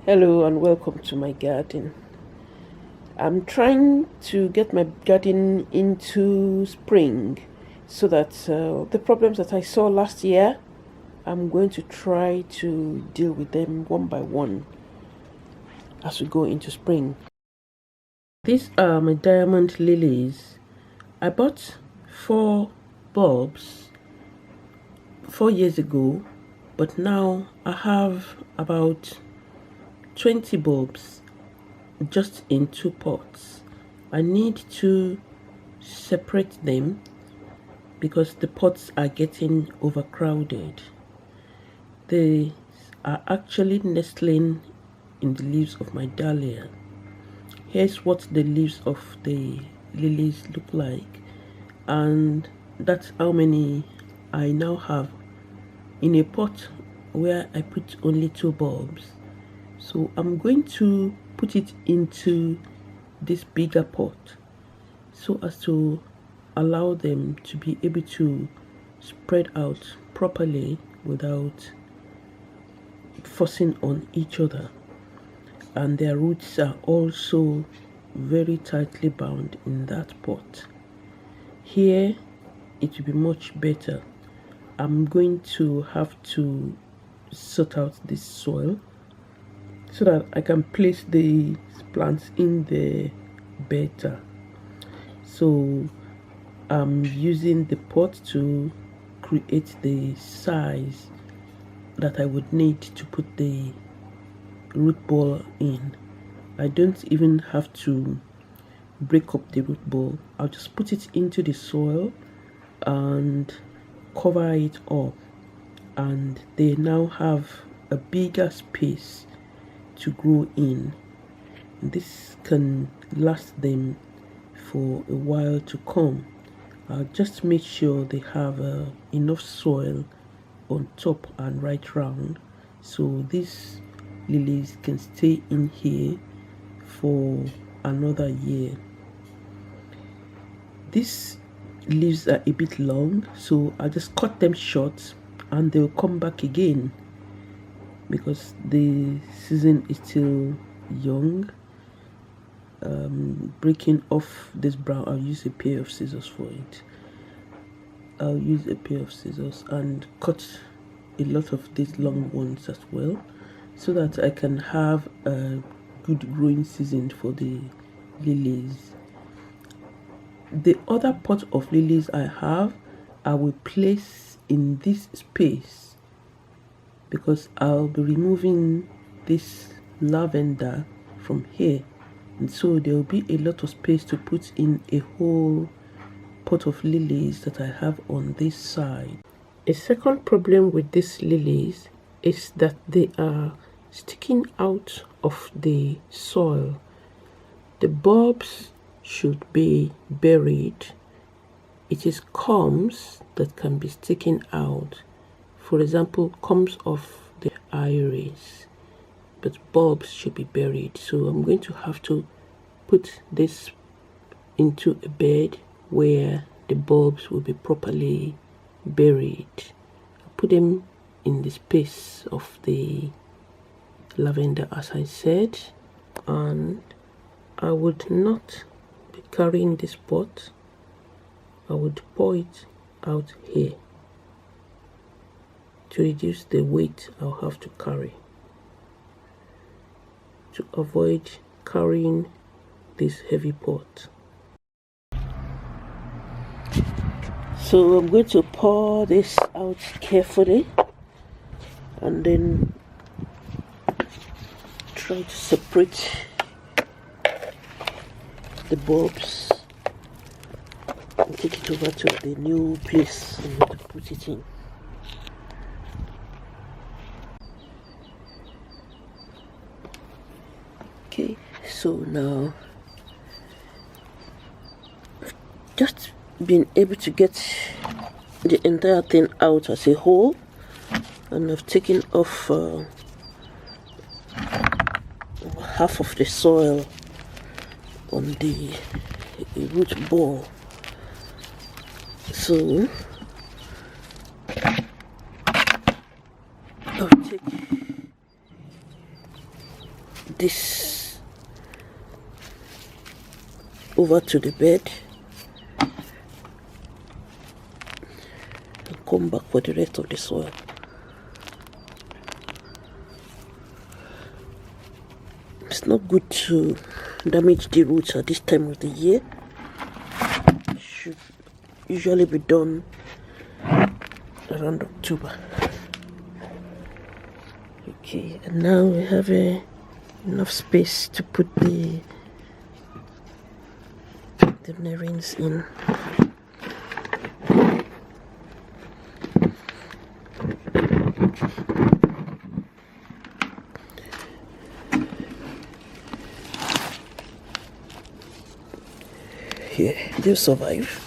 Hello and welcome to my garden. I'm trying to get my garden into spring so that the problems that I saw last year, I'm going to try to deal with them one by one as we go into spring. These are my diamond lilies. I bought 4 bulbs 4 years ago, but now I have about 20 bulbs just in 2 pots. I need to separate them because the pots are getting overcrowded. They are actually nestling in the leaves of my dahlia. Here's what the leaves of the lilies look like, and that's how many I now have in a pot where I put only 2 bulbs. So I'm going to put it into this bigger pot so as to allow them to be able to spread out properly without forcing on each other, and their roots are also very tightly bound in that pot. Here it will be much better. I'm going to have to sort out this soil so that I can place the plants in there better. So I'm using the pot to create the size that I would need to put the root ball in. I don't even have to break up the root ball. I'll just put it into the soil and cover it up, and they now have a bigger space to grow in. This can last them for a while to come. I'll just make sure they have enough soil on top and right round so these lilies can stay in here for another year. These leaves are a bit long, so I'll just cut them short and they'll come back again because the season is still young. Breaking off this brown, I'll use a pair of scissors for it. I'll use a pair of scissors and cut a lot of these long ones as well so that I can have a good growing season for the lilies. The other pot of lilies I have, I will place in this space because I'll be removing this lavender from here, and so there will be a lot of space to put in a whole pot of lilies that I have on this side. A second problem with these lilies is that they are sticking out of the soil. The bulbs should be buried. It is combs that can be sticking out. For example, combs of the iris, but bulbs should be buried. So I'm going to have to put this into a bed where the bulbs will be properly buried. I put them in the space of the lavender as I said, and I would not be carrying this pot. I would pour it out here to reduce the weight I'll have to carry, to avoid carrying this heavy pot. So I'm going to pour this out carefully and then try to separate the bulbs and take it over to the new place I'm going to put it in. Okay, so now just being able to get the entire thing out as a whole, and I've taken off half of the soil on the root ball. So I'll take this over to the bed and come back for the rest of the soil. It's not good to damage the roots at this time of the year. It should usually be done around October. Okay, and now we have enough space to put the nerines in. Yeah, they'll survive.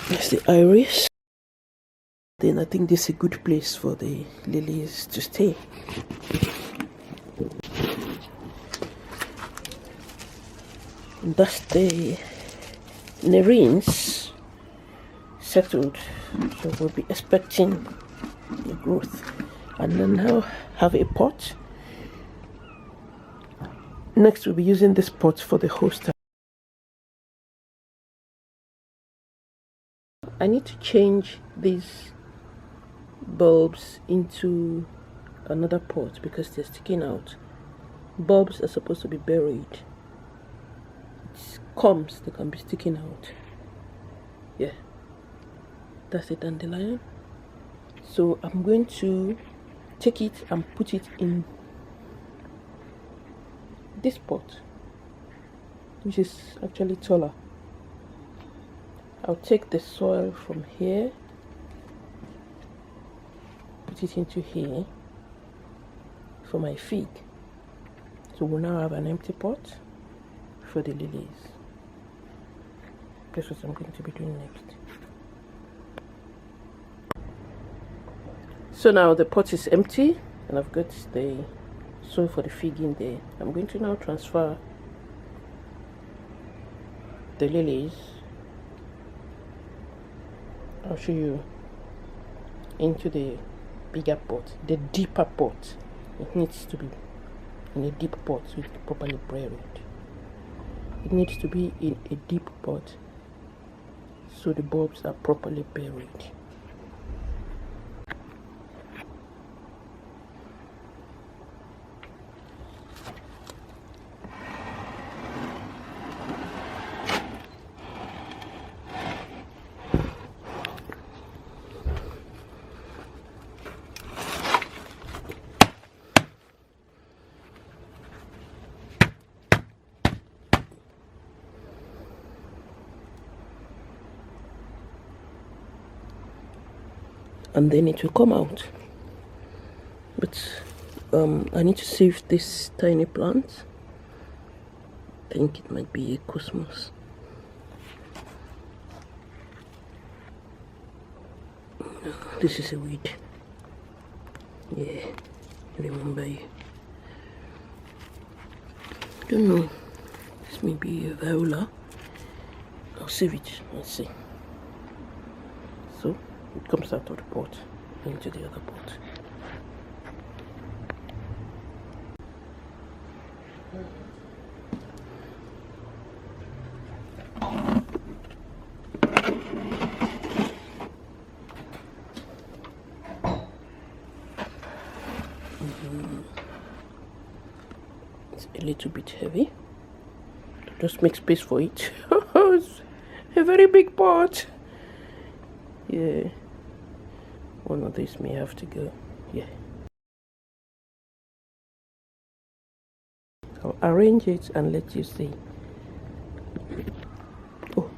There's the iris. Then I think this is a good place for the lilies to stay. And that's the nerines settled. So we'll be expecting the growth. And then now have a pot. Next we'll be using this pot for the host. I need to change these bulbs into another pot because they're sticking out. Bulbs are supposed to be buried. Combs, they can be sticking out. Yeah, that's a dandelion. So I'm going to take it and put it in this pot, which is actually taller. I'll take the soil from here, put it into here for my fig. So we'll now have an empty pot for the lilies. That's what I'm going to be doing next. So now the pot is empty and I've got the soil for the fig in there. I'm going to now transfer the lilies. I'll show you into the bigger pot, the deeper pot. It needs to be in a deep pot so it's properly buried. It needs to be in a deep pot so the bulbs are properly buried. And then it will come out. But I need to save this tiny plant. I think it might be a cosmos. This is a weed. Yeah, remember you. Don't know. This may be a viola. I'll save it. Let's see. So it comes out of the pot into the other pot. It's a little bit heavy. Just make space for it. It's a very big pot. Yeah, one of these may have to go. Yeah, I'll arrange it and let you see. Oh,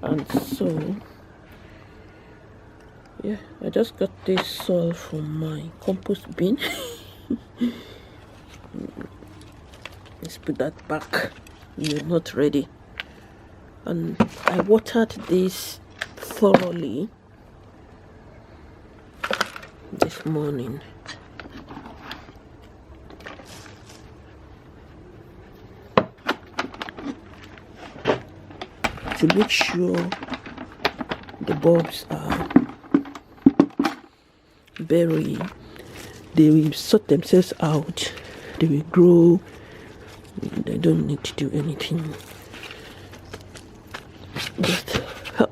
and so yeah, I just got this soil from my compost bin. Let's put that back. You're not ready. And I watered this thoroughly this morning. To make sure The bulbs are very, they will sort themselves out, they will grow, they don't need to do anything. Just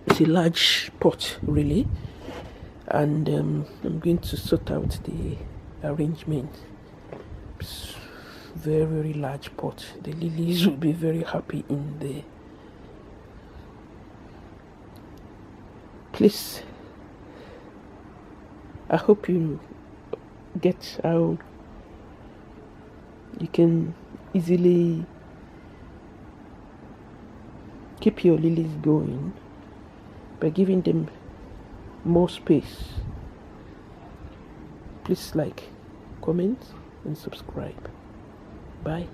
it's a large pot really, and I'm going to sort out the arrangement. It's very, very large pot. The lilies will be very happy in there. Please, I hope you get how you can easily keep your lilies going by giving them more space. Please like, comment and subscribe. Bye.